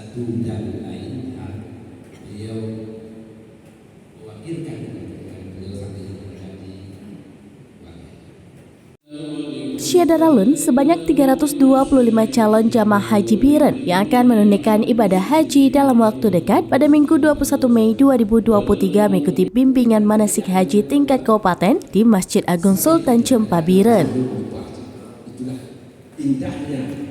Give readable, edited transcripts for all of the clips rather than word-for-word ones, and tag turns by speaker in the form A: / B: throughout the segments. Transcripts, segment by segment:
A: satu dan lain hal. Beliau mewakilkan beliau saat ini menjadi
B: Syadaralun sebanyak 325 calon jamaah haji Biren yang akan menunaikan ibadah haji dalam waktu dekat pada Minggu 21 Mei 2023 mengikuti bimbingan manasik haji tingkat kabupaten di Masjid Agung Sultan Cempa Biren.
A: itulah indahnya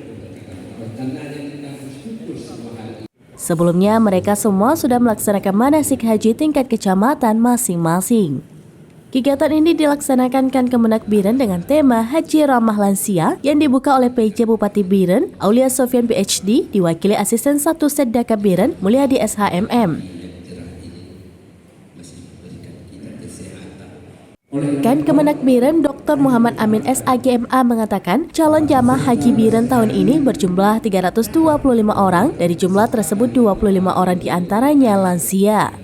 A: karena yang kita bersyukur semua hari.
B: Sebelumnya mereka semua sudah melaksanakan manasik haji tingkat kecamatan masing-masing. Kegiatan ini dilaksanakan Kemenak Biren dengan tema Haji Ramah Lansia yang dibuka oleh PJ Bupati Biren, Aulia Sofian PhD, diwakili Asisten 1 Setdaka Biren, Mulyadi SHMM. Kemenak Biren Dr. Muhammad Amin SAGMA mengatakan calon jamaah haji Biren tahun ini berjumlah 325 orang, dari jumlah tersebut 25 orang diantaranya lansia.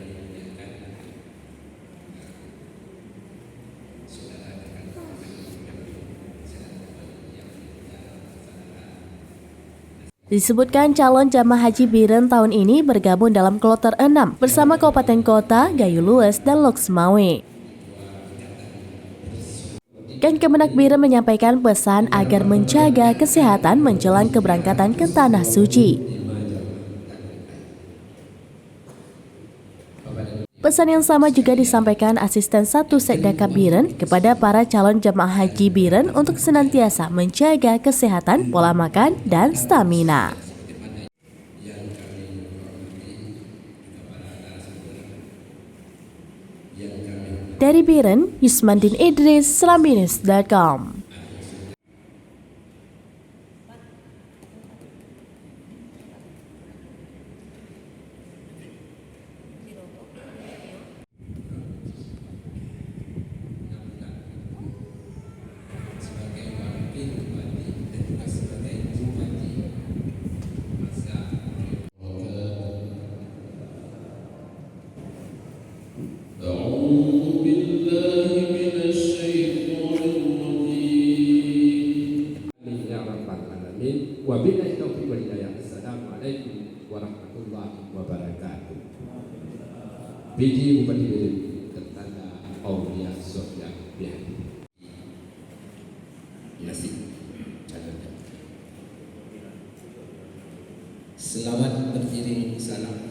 B: Disebutkan calon jamaah haji Biren tahun ini bergabung dalam kloter 6 bersama Kabupaten Kota, Gayo Lues, dan Loksmawe. Kemenak Biren menyampaikan pesan agar menjaga kesehatan menjelang keberangkatan ke Tanah Suci. Pesan yang sama juga disampaikan Asisten 1 Setdaka Biren kepada para calon jamaah haji Biren untuk senantiasa menjaga kesehatan, pola makan, dan stamina. Dari Biren, Yusmandin Idris, Serambinews.com.
A: Wabillahi taufiq wal hidayah. Assalamualaikum warahmatullahi wabarakatuh. PJ Bupati Biren tertanda Aulia Sofian PhD. Selamat berdiri, salam.